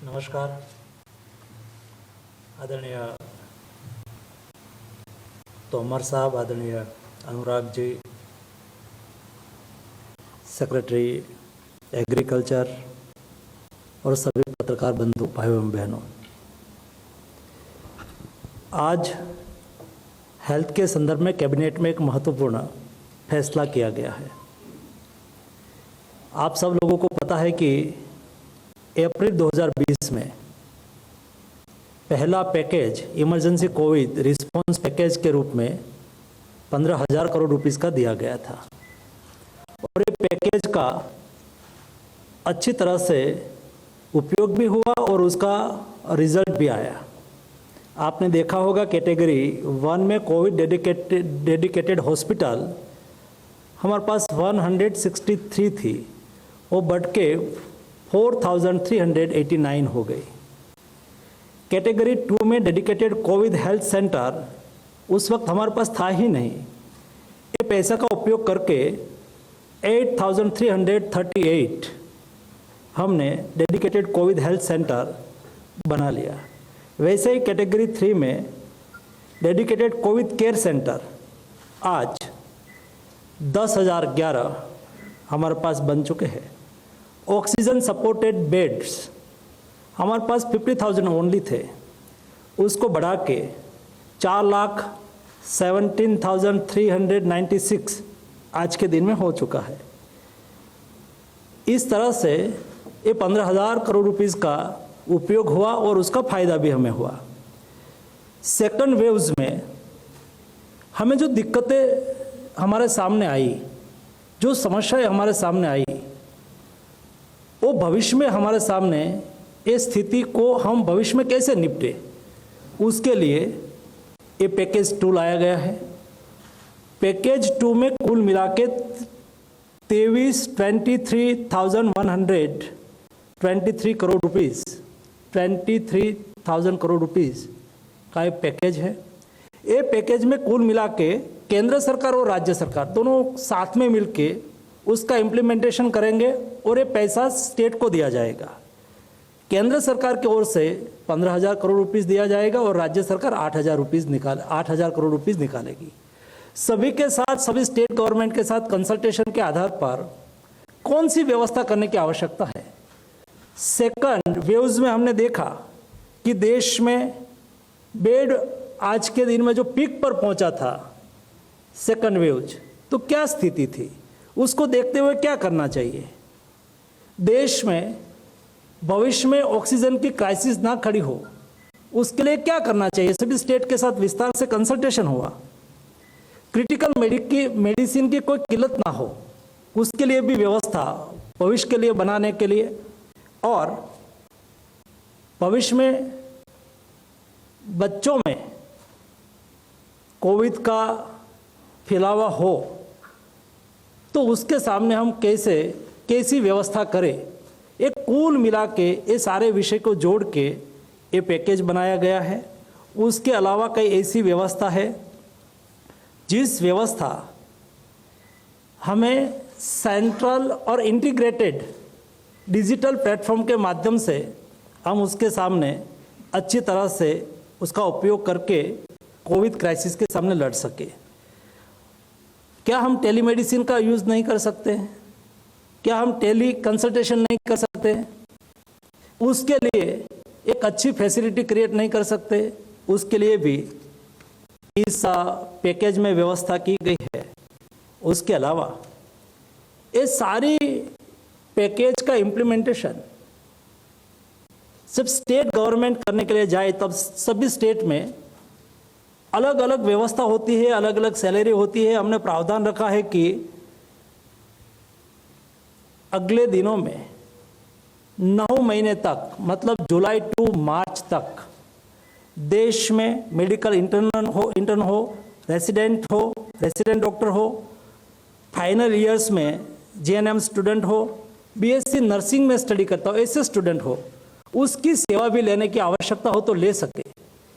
नमस्कार। आदरणीय तोमर साहब, आदरणीय अनुराग जी, सेक्रेटरी एग्रीकल्चर और सभी पत्रकार बंधु भाइयों एवं बहनों, आज हेल्थ के संदर्भ में कैबिनेट में एक महत्वपूर्ण फैसला किया गया है। आप सब लोगों को पता है कि अप्रैल 2020 में पहला package emergency Covid response package के रूप में 15,000 करोड़ रुपीस का दिया गया था और ये पैकेज का अच्छी तरह से उपयोग भी हुआ और उसका रिजल्ट भी आया। आपने देखा होगा कैटेगरी 1 में कोविड डेडिकेटेड हॉस्पिटल हमारे पास 163 थी, वो बढ़ के 4,389 हो गई। कैटेगरी 2 में डेडिकेटेड कोविड हेल्थ सेंटर उस वक्त हमारे पास था ही नहीं। ये पैसा का उपयोग करके 8,338 हमने डेडिकेटेड कोविड हेल्थ सेंटर बना लिया। वैसे ही कैटेगरी 3 में डेडिकेटेड कोविड केयर सेंटर आज 10,011 हमारे पास बन चुके हैं। ऑक्सीजन सपोर्टेड बेड्स हमारे पास 50,000 ओनली थे, उसको बढ़ा के 4,17,396 आज के दिन में हो चुका है। इस तरह से ये 15,000 करोड़ रुपीस का उपयोग हुआ और उसका फायदा भी हमें हुआ। सेकंड वेव्स में हमें जो दिक्कतें हमारे सामने आई, जो समस्याएं हमारे सामने आई, वो भविष्य में हमारे सामने इस स्थिति को हम भविष्य में कैसे निपटे, उसके लिए ये पैकेज 2 लाया गया है। पैकेज 2 में कुल मिला के 23,123 करोड़ रुपीस 23,000 करोड़ रुपीस का एक पैकेज है। ये पैकेज में कुल मिला के केंद्र सरकार और राज्य सरकार दोनों साथ में मिलके उसका इम्प्लीमेंटेशन करेंगे और ये पैसा स्टेट को दिया जाएगा। केंद्र सरकार की ओर से 15,000 करोड़ रुपीस दिया जाएगा और राज्य सरकार 8,000 करोड़ रुपीस निकालेगी। सभी के साथ, सभी स्टेट गवर्नमेंट के साथ कंसल्टेशन के आधार पर कौन सी व्यवस्था करने की आवश्यकता है। सेकंड वेव्स में हमने देखा कि देश में बेड आज के दिन में जो पीक पर पहुंचा था सेकंड वेव्स, तो क्या स्थिति थी, उसको देखते हुए क्या करना चाहिए। देश में भविष्य में ऑक्सीजन की क्राइसिस ना खड़ी हो, उसके लिए क्या करना चाहिए। सभी स्टेट के साथ विस्तार से कंसल्टेशन हुआ। क्रिटिकल मेडिसिन की कोई किल्लत ना हो, उसके लिए भी व्यवस्था भविष्य के लिए बनाने के लिए, और भविष्य में बच्चों में कोविड का फैलावा हो तो उसके सामने हम कैसी व्यवस्था करें। एक कुल मिला के ये सारे विषय को जोड़ के ये पैकेज बनाया गया है। उसके अलावा कई ऐसी व्यवस्था है जिस व्यवस्था हमें सेंट्रल और इंटीग्रेटेड डिजिटल प्लेटफॉर्म के माध्यम से हम उसके सामने अच्छी तरह से उसका उपयोग करके कोविड क्राइसिस के सामने लड़ सके। क्या हम टेलीमेडिसिन का यूज़ नहीं कर सकते? क्या हम टेली कंसल्टेशन नहीं कर सकते? उसके लिए एक अच्छी फैसिलिटी क्रिएट नहीं कर सकते? उसके लिए भी इस पैकेज में व्यवस्था की गई है। उसके अलावा ये सारी पैकेज का इम्प्लीमेंटेशन जब स्टेट गवर्नमेंट करने के लिए जाए तब सभी स्टेट में अलग अलग व्यवस्था होती है, अलग अलग सैलरी होती है। हमने प्रावधान रखा है कि अगले दिनों में 9 महीने तक, मतलब जुलाई टू मार्च तक देश में मेडिकल इंटर्न हो, रेसिडेंट डॉक्टर हो, फाइनल ईयर्स में जीएनएम स्टूडेंट हो, बीएससी नर्सिंग में स्टडी करता हो ऐसे स्टूडेंट हो, उसकी सेवा भी लेने की आवश्यकता हो तो ले सके।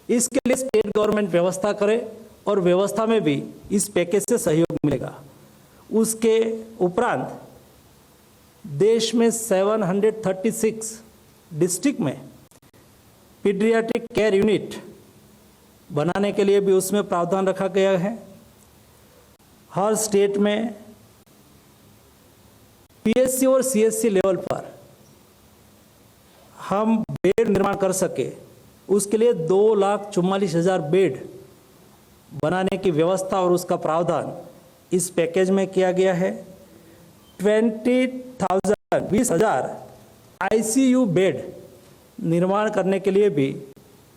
इसके लिए स्टेट गवर्नमेंट व्यवस्था करे और व्यवस्था में भी इस पैकेज से सहयोग मिलेगा। उसके उपरांत देश में 736 डिस्ट्रिक्ट में पीडियाट्रिक केयर यूनिट बनाने के लिए भी उसमें प्रावधान रखा गया है। हर स्टेट में पीएससी और सीएससी लेवल पर हम बेड निर्माण कर सके, उसके लिए 2,44,000 बेड बनाने की व्यवस्था और उसका प्रावधान इस पैकेज में किया गया है। 20,000 आईसीयू बेड निर्माण करने के लिए भी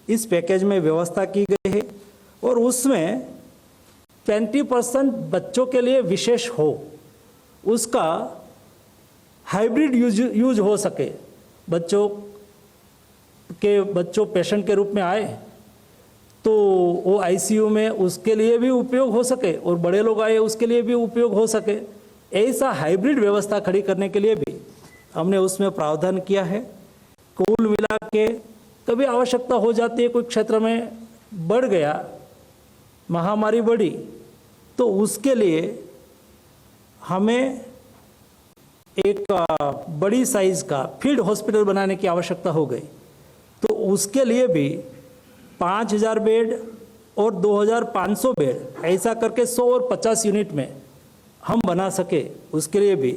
इस पैकेज में व्यवस्था की गई है और उसमें 20% बच्चों के लिए विशेष हो, उसका हाइब्रिड यूज हो सके। बच्चों पेशेंट के रूप में आए तो वो आईसीयू में उसके लिए भी उपयोग हो सके और बड़े लोग आए उसके लिए भी उपयोग हो सके। ऐसा हाइब्रिड व्यवस्था खड़ी करने के लिए भी हमने उसमें प्रावधान किया है। कुल मिला के कभी आवश्यकता हो जाती है, कोई क्षेत्र में बढ़ गया, महामारी बढ़ी, तो उसके लिए हमें एक बड़ी साइज का फील्ड हॉस्पिटल बनाने की आवश्यकता हो गई, तो उसके लिए भी 5,000 बेड और 2,500 बेड ऐसा करके 100 और 50 यूनिट में हम बना सके, उसके लिए भी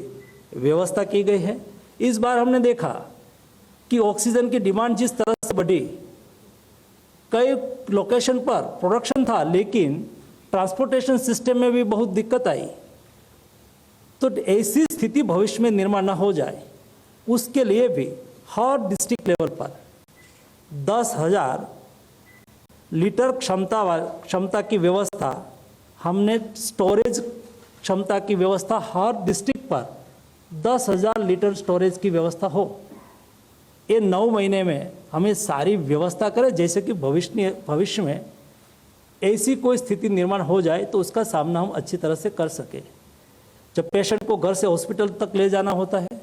व्यवस्था की गई है। इस बार हमने देखा कि ऑक्सीजन की डिमांड जिस तरह से बढ़ी, कई लोकेशन पर प्रोडक्शन था लेकिन ट्रांसपोर्टेशन सिस्टम में भी बहुत दिक्कत आई, तो ऐसी स्थिति भविष्य में निर्माण न हो जाए, उसके लिए भी हर डिस्ट्रिक्ट लेवल पर 10,000 लीटर क्षमता की व्यवस्था, हमने स्टोरेज क्षमता की व्यवस्था हर डिस्ट्रिक्ट पर 10,000 लीटर स्टोरेज की व्यवस्था हो। ये 9 महीने में हमें सारी व्यवस्था करें, जैसे कि भविष्य में ऐसी कोई स्थिति निर्माण हो जाए तो उसका सामना हम अच्छी तरह से कर सके। जब पेशेंट को घर से हॉस्पिटल तक ले जाना होता है,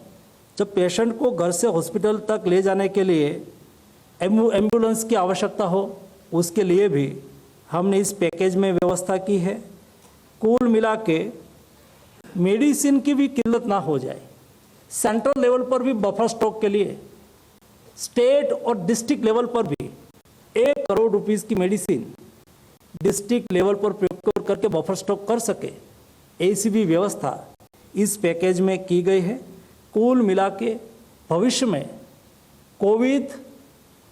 जब पेशेंट को घर से हॉस्पिटल तक ले जाने के लिए एम्बुलेंस की आवश्यकता हो, उसके लिए भी हमने इस पैकेज में व्यवस्था की है। कुल मिला के मेडिसिन की भी किल्लत ना हो जाए, सेंट्रल लेवल पर भी बफर स्टॉक के लिए, स्टेट और डिस्ट्रिक्ट लेवल पर भी 1 करोड़ रुपीस की मेडिसिन डिस्ट्रिक्ट लेवल पर प्रयोग करके बफर स्टॉक कर सके, ऐसी भी व्यवस्था इस पैकेज में की गई है। कुल मिला के भविष्य में कोविड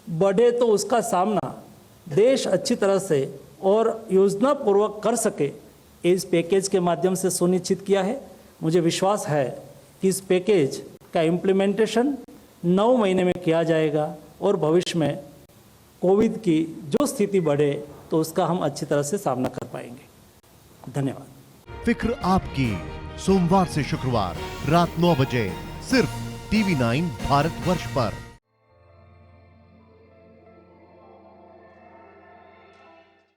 बढ़े तो उसका सामना देश अच्छी तरह से और योजनापूर्वक कर सके, इस पैकेज के माध्यम से सुनिश्चित किया है। मुझे विश्वास है कि इस पैकेज का इम्प्लीमेंटेशन 9 महीने में किया जाएगा और भविष्य में कोविड की जो स्थिति बढ़े तो उसका हम अच्छी तरह से सामना कर पाएंगे। धन्यवाद। फिक्र आपकी, सोमवार से शुक्रवार रात 9 बजे सिर्फ TV9 भारतवर्ष पर।